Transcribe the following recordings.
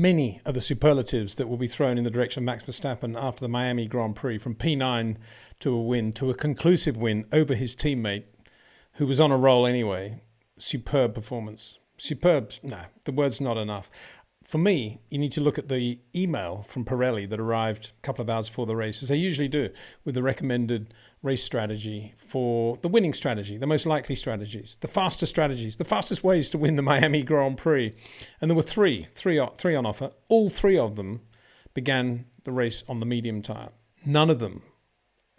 many of the superlatives that will be thrown in the direction of Max Verstappen after the Miami Grand Prix, from P9 to a win, to a conclusive win over his teammate, who was on a roll anyway. Superb performance. Superb, no, the word's not enough. For me, you need to look at the email from Pirelli that arrived a couple of hours before the race, as they usually do, with the recommended race strategy for the winning strategy, the most likely strategies, the faster strategies, the fastest ways to win the Miami Grand Prix. And there were three on offer. All three of them began the race on the medium tyre. None of them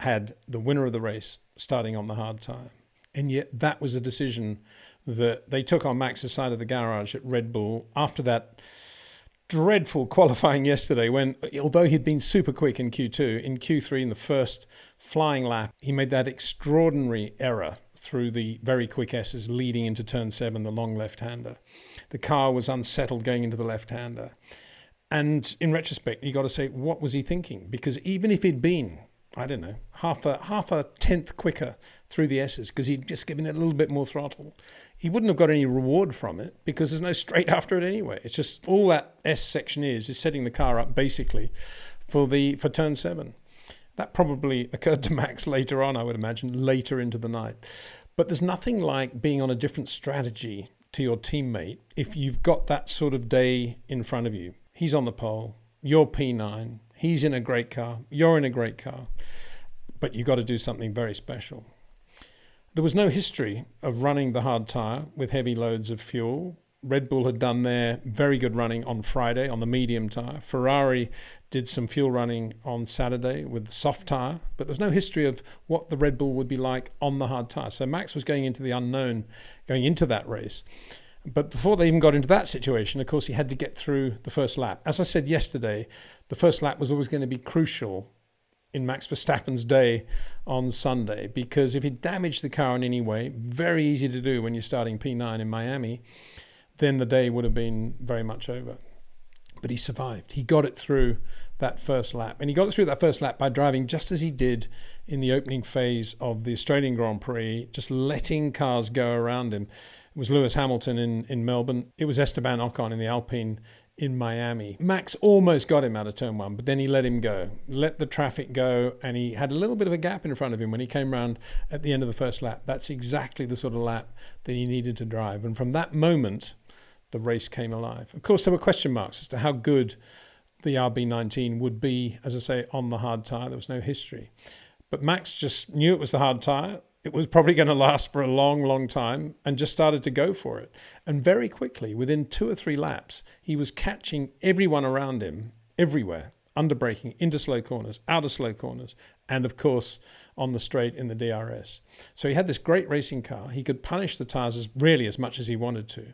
had the winner of the race starting on the hard tyre. And yet that was a decision that they took on Max's side of the garage at Red Bull after that dreadful qualifying yesterday, when, although he'd been super quick in Q2, in Q3, in the first flying lap, he made that extraordinary error through the very quick S's leading into turn 7, the long left-hander. The car was unsettled going into the left-hander. And in retrospect, you got to say, what was he thinking? Because even if he'd been, I don't know, half a tenth quicker through the S's, because he'd just given it a little bit more throttle, he wouldn't have got any reward from it, because there's no straight after it anyway. It's just all that S section is setting the car up basically for turn 7. That probably occurred to Max later on, I would imagine, later into the night. But there's nothing like being on a different strategy to your teammate if you've got that sort of day in front of you. He's on the pole, you're P9, he's in a great car, you're in a great car, but you've got to do something very special. There was no history of running the hard tyre with heavy loads of fuel. Red Bull had done their very good running on Friday on the medium tyre. Ferrari did some fuel running on Saturday with the soft tyre, but there's no history of what the Red Bull would be like on the hard tyre. So Max was going into the unknown, going into that race. But before they even got into that situation, of course, he had to get through the first lap. As I said yesterday, the first lap was always going to be crucial in Max Verstappen's day on Sunday, because if he damaged the car in any way, very easy to do when you're starting P9 in Miami, then the day would have been very much over. But he survived. He got it through that first lap. And he got it through that first lap by driving just as he did in the opening phase of the Australian Grand Prix, just letting cars go around him. It was Lewis Hamilton in Melbourne. It was Esteban Ocon in the Alpine in Miami. Max almost got him out of turn 1, but then he let him go, let the traffic go, and he had a little bit of a gap in front of him when he came round at the end of the first lap. That's exactly the sort of lap that he needed to drive. And from that moment, the race came alive. Of course, there were question marks as to how good the RB19 would be, as I say, on the hard tyre. There was no history. But Max just knew it was the hard tyre. It was probably going to last for a long, long time, and just started to go for it. And very quickly, within 2 or 3 laps, he was catching everyone around him, everywhere, underbraking, into slow corners, out of slow corners, and of course, on the straight in the DRS. So he had this great racing car. He could punish the tyres as much as he wanted to.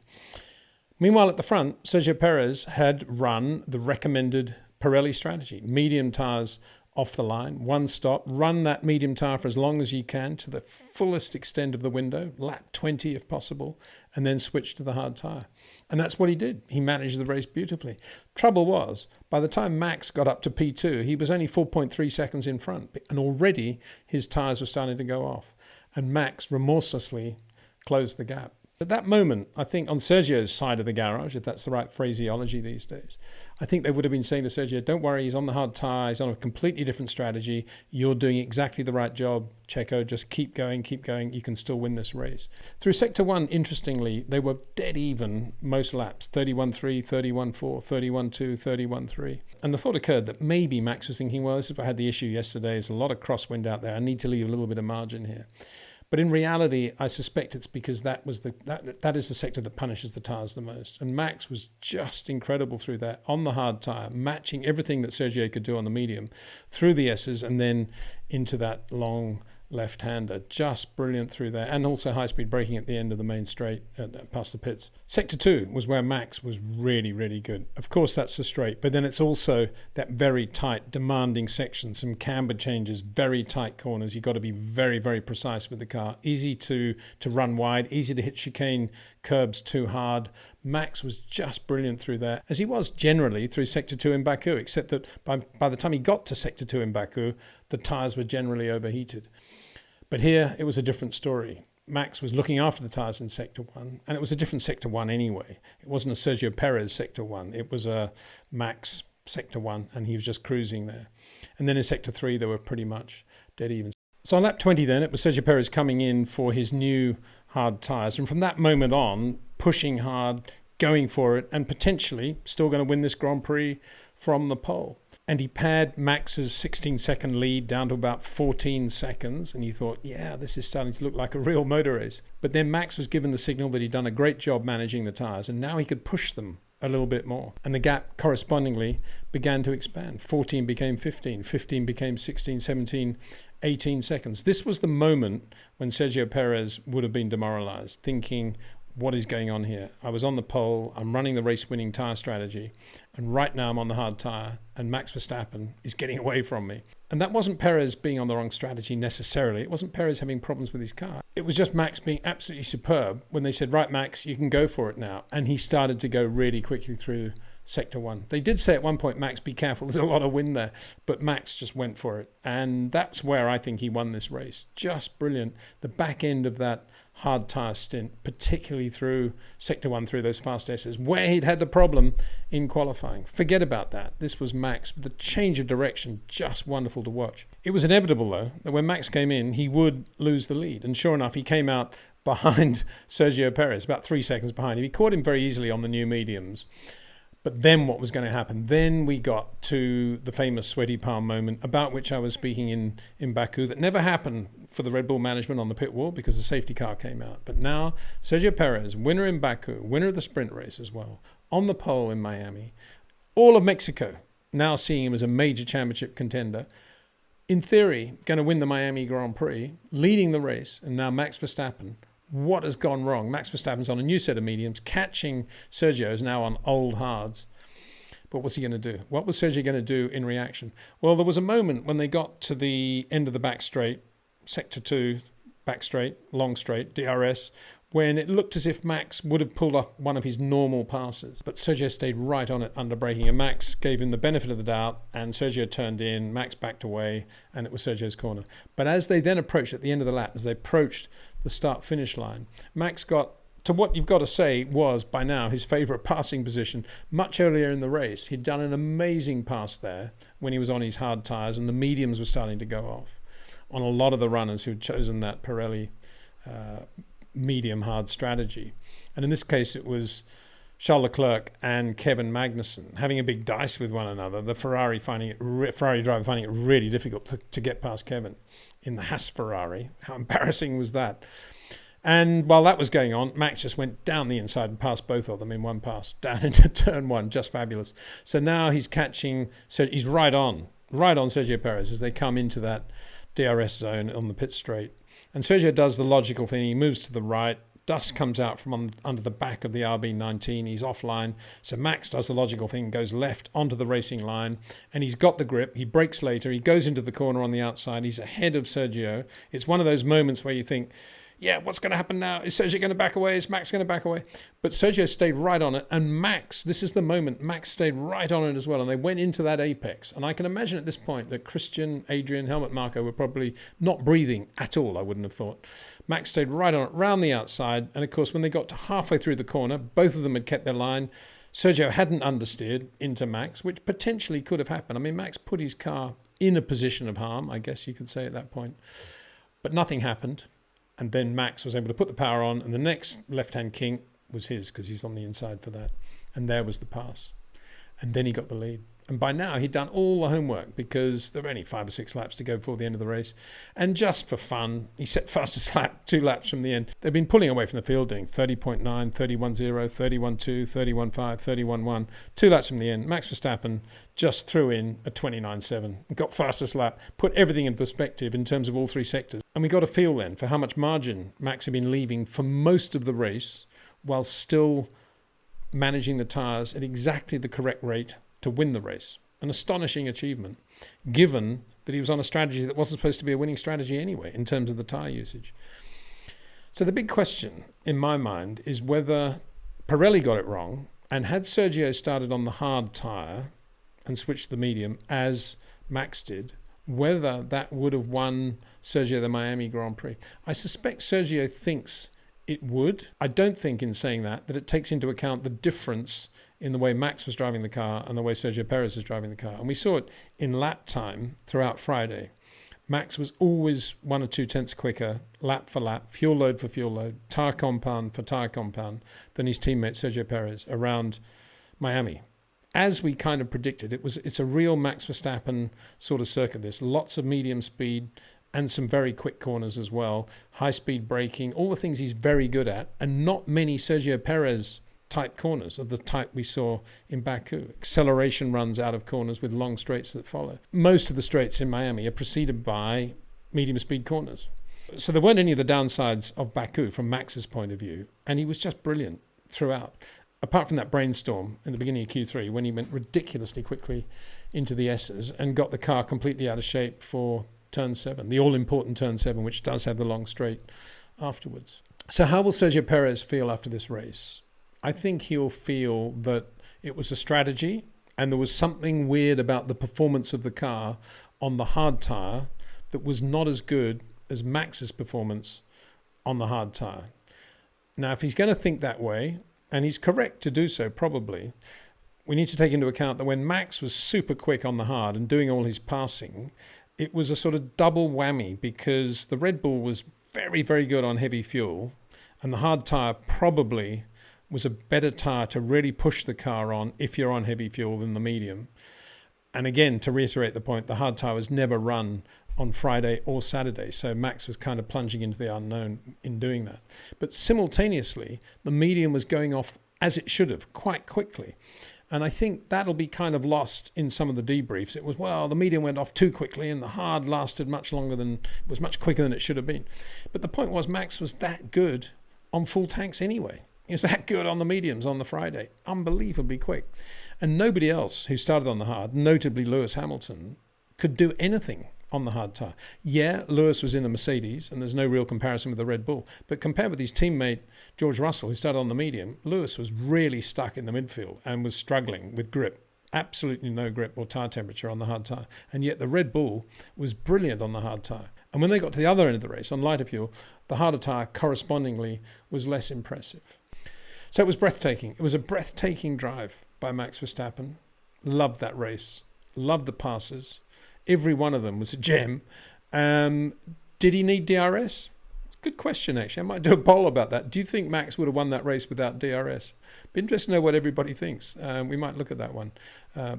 Meanwhile, at the front, Sergio Perez had run the recommended Pirelli strategy. Medium tyres off the line, one stop, run that medium tyre for as long as you can to the fullest extent of the window, lap 20 if possible, and then switch to the hard tyre. And that's what he did. He managed the race beautifully. Trouble was, by the time Max got up to P2, he was only 4.3 seconds in front, and already his tyres were starting to go off. And Max remorselessly closed the gap. At that moment, I think on Sergio's side of the garage, if that's the right phraseology these days, I think they would have been saying to Sergio, don't worry, he's on the hard tyre, he's on a completely different strategy, you're doing exactly the right job, Checo, just keep going, you can still win this race. Through Sector 1, interestingly, they were dead even most laps, 31.3, 31.4, 31.2, 31.3. And the thought occurred that maybe Max was thinking, well, this is what I had the issue yesterday, there's a lot of crosswind out there, I need to leave a little bit of margin here. But in reality, I suspect it's because that is the sector that punishes the tyres the most. And Max was just incredible through that, on the hard tyre, matching everything that Sergio could do on the medium, through the S's and then into that long left-hander. Just brilliant through there. And also high-speed braking at the end of the main straight past the pits. Sector 2 was where Max was really, really good. Of course, that's the straight, but then it's also that very tight, demanding section, some camber changes, very tight corners. You've got to be very, very precise with the car. Easy to run wide, easy to hit chicane curbs too hard. Max was just brilliant through there, as he was generally through Sector 2 in Baku, except that by the time he got to Sector 2 in Baku, the tyres were generally overheated. But here, it was a different story. Max was looking after the tyres in Sector 1, and it was a different Sector 1 anyway. It wasn't a Sergio Perez Sector 1. It was a Max Sector 1, and he was just cruising there. And then in Sector 3, they were pretty much dead even. So on lap 20 then, it was Sergio Perez coming in for his new hard tyres. And from that moment on, pushing hard, going for it, and potentially still going to win this Grand Prix from the pole. And he pared Max's 16-second lead down to about 14 seconds. And you thought, yeah, this is starting to look like a real motor race. But then Max was given the signal that he'd done a great job managing the tyres, and now he could push them a little bit more. And the gap correspondingly began to expand. 14 became 15, 15 became 16, 17, 18 seconds. This was the moment when Sergio Perez would have been demoralized, thinking, what is going on here? I was on the pole, I'm running the race-winning tyre strategy, and right now I'm on the hard tyre, and Max Verstappen is getting away from me. And that wasn't Perez being on the wrong strategy necessarily. It wasn't Perez having problems with his car. It was just Max being absolutely superb when they said, right, Max, you can go for it now. And he started to go really quickly through Sector 1. They did say at one point, Max, be careful, there's a lot of wind there. But Max just went for it. And that's where I think he won this race. Just brilliant. The back end of that hard tyre stint, particularly through Sector 1, through those fast S's, where he'd had the problem in qualifying. Forget about that. This was Max. The change of direction, just wonderful to watch. It was inevitable, though, that when Max came in, he would lose the lead. And sure enough, he came out behind Sergio Perez, about 3 seconds behind him. He caught him very easily on the new mediums. But then what was going to happen? Then we got to the famous sweaty palm moment about which I was speaking in Baku, that never happened for the Red Bull management on the pit wall because the safety car came out. But now Sergio Perez, winner in Baku, winner of the sprint race as well, on the pole in Miami, all of Mexico now seeing him as a major championship contender, in theory going to win the Miami Grand Prix, leading the race, and now Max Verstappen. What has gone wrong? Max Verstappen's on a new set of mediums, catching Sergio's now on old hards. But what's he going to do? What was Sergio going to do in reaction? Well, there was a moment when they got to the end of the back straight, Sector 2, back straight, long straight, DRS, when it looked as if Max would have pulled off one of his normal passes. But Sergio stayed right on it under braking, and Max gave him the benefit of the doubt, and Sergio turned in, Max backed away, and it was Sergio's corner. But as they then approached, at the end of the lap, as they approached the start-finish line, Max got to what you've got to say was, by now, his favourite passing position. Much earlier in the race, he'd done an amazing pass there when he was on his hard tyres, and the mediums were starting to go off on a lot of the runners who'd chosen that Pirelli medium hard strategy. And in this case, it was Charles Leclerc and Kevin Magnussen having a big dice with one another. The Ferrari driver finding it really difficult to get past Kevin in the Haas Ferrari. How embarrassing was that? And while that was going on, Max just went down the inside and passed both of them in one pass, down into turn 1. Just fabulous. So now he's catching, so he's right on Sergio Perez as they come into that DRS zone on the pit straight. And Sergio does the logical thing. He moves to the right. Dust comes out from under the back of the RB19. He's offline. So Max does the logical thing, goes left onto the racing line, and he's got the grip. He brakes later. He goes into the corner on the outside. He's ahead of Sergio. It's one of those moments where you think, yeah, what's going to happen now? Is Sergio going to back away? Is Max going to back away? But Sergio stayed right on it. And Max, this is the moment, Max stayed right on it as well. And they went into that apex. And I can imagine at this point that Christian, Adrian, Helmut Marko were probably not breathing at all, I wouldn't have thought. Max stayed right on it, round the outside. And of course, when they got to halfway through the corner, both of them had kept their line. Sergio hadn't understeered into Max, which potentially could have happened. I mean, Max put his car in a position of harm, I guess you could say at that point. But nothing happened. And then Max was able to put the power on, and the next left-hand kink was his because he's on the inside for that. And there was the pass. And then he got the lead. And by now, he'd done all the homework because there were only 5 or 6 laps to go before the end of the race. And just for fun, he set fastest lap 2 laps from the end. They've been pulling away from the field, doing 30.9, 31.0, 31.2, 31.5, 31.1. 2 laps from the end. Max Verstappen just threw in a 29.7. Got fastest lap. Put everything in perspective in terms of all 3 sectors. And we got a feel then for how much margin Max had been leaving for most of the race while still managing the tyres at exactly the correct rate to win the race. An astonishing achievement, given that he was on a strategy that wasn't supposed to be a winning strategy anyway in terms of the tyre usage. So the big question in my mind is whether Pirelli got it wrong, and had Sergio started on the hard tyre and switched the medium as Max did, whether that would have won Sergio the Miami Grand Prix. I suspect Sergio thinks it would. I don't think in saying that it takes into account the difference in the way Max was driving the car and the way Sergio Perez was driving the car. And we saw it in lap time throughout Friday. Max was always 1 or 2 tenths quicker, lap for lap, fuel load for fuel load, tyre compound for tyre compound than his teammate Sergio Perez around Miami. As we kind of predicted, it's a real Max Verstappen sort of circuit. There's lots of medium speed and some very quick corners as well, high-speed braking, all the things he's very good at, and not many Sergio Perez type corners of the type we saw in Baku. Acceleration runs out of corners with long straights that follow. Most of the straights in Miami are preceded by medium speed corners. So there weren't any of the downsides of Baku from Max's point of view, and he was just brilliant throughout. Apart from that brainstorm in the beginning of Q3 when he went ridiculously quickly into the S's and got the car completely out of shape for turn 7, the all-important turn 7, which does have the long straight afterwards. So how will Sergio Perez feel after this race? I think he'll feel that it was a strategy and there was something weird about the performance of the car on the hard tyre that was not as good as Max's performance on the hard tyre. Now, if he's going to think that way, and he's correct to do so probably, we need to take into account that when Max was super quick on the hard and doing all his passing, it was a sort of double whammy because the Red Bull was very, very good on heavy fuel and the hard tyre probably was a better tyre to really push the car on if you're on heavy fuel than the medium. And again, to reiterate the point, the hard tyre was never run on Friday or Saturday, so Max was kind of plunging into the unknown in doing that. But simultaneously, the medium was going off as it should have, quite quickly. And I think that'll be kind of lost in some of the debriefs. It was, well, the medium went off too quickly and the hard lasted much longer than, was much quicker than it should have been. But the point was Max was that good on full tanks anyway. He was that good on the mediums on the Friday, unbelievably quick. And nobody else who started on the hard, notably Lewis Hamilton, could do anything on the hard tyre. Yeah, Lewis was in a Mercedes, and there's no real comparison with the Red Bull. But compared with his teammate, George Russell, who started on the medium, Lewis was really stuck in the midfield and was struggling with grip. Absolutely no grip or tyre temperature on the hard tyre. And yet the Red Bull was brilliant on the hard tyre. And when they got to the other end of the race, on lighter fuel, the harder tyre correspondingly was less impressive. So it was breathtaking. It was a breathtaking drive by Max Verstappen. Loved that race. Loved the passes. Every one of them was a gem. Did he need DRS? Good question, actually. I might do a poll about that. Do you think Max would have won that race without DRS? Be interested to know what everybody thinks. We might look at that one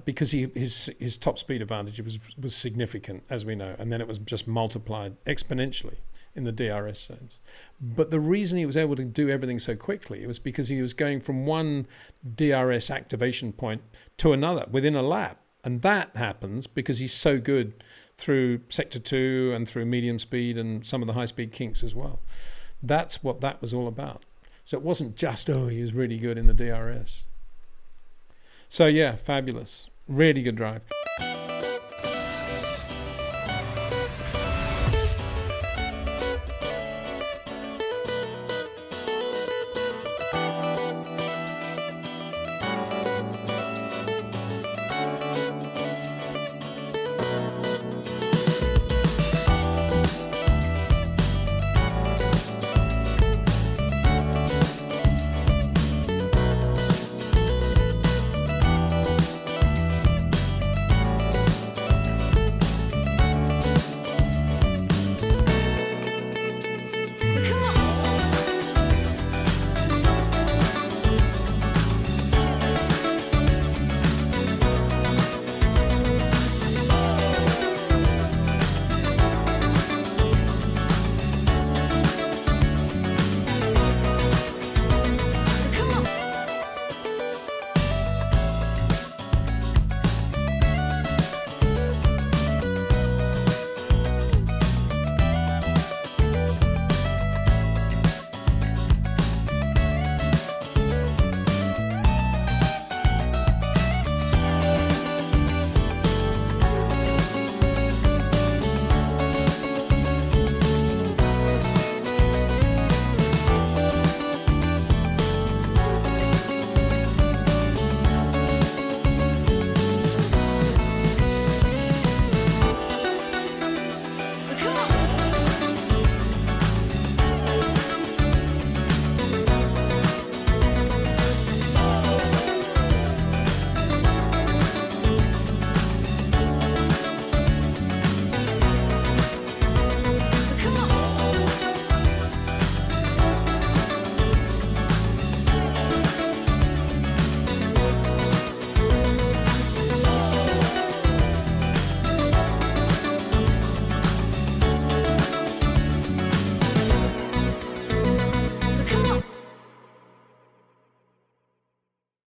because his top speed advantage was significant, as we know, and then it was just multiplied exponentially in the DRS zones. But the reason he was able to do everything so quickly was because he was going from one DRS activation point to another within a lap. And that happens because he's so good through Sector 2 and through medium speed and some of the high-speed kinks as well. That's what that was all about. So it wasn't just, he was really good in the DRS. So yeah, fabulous. Really good drive.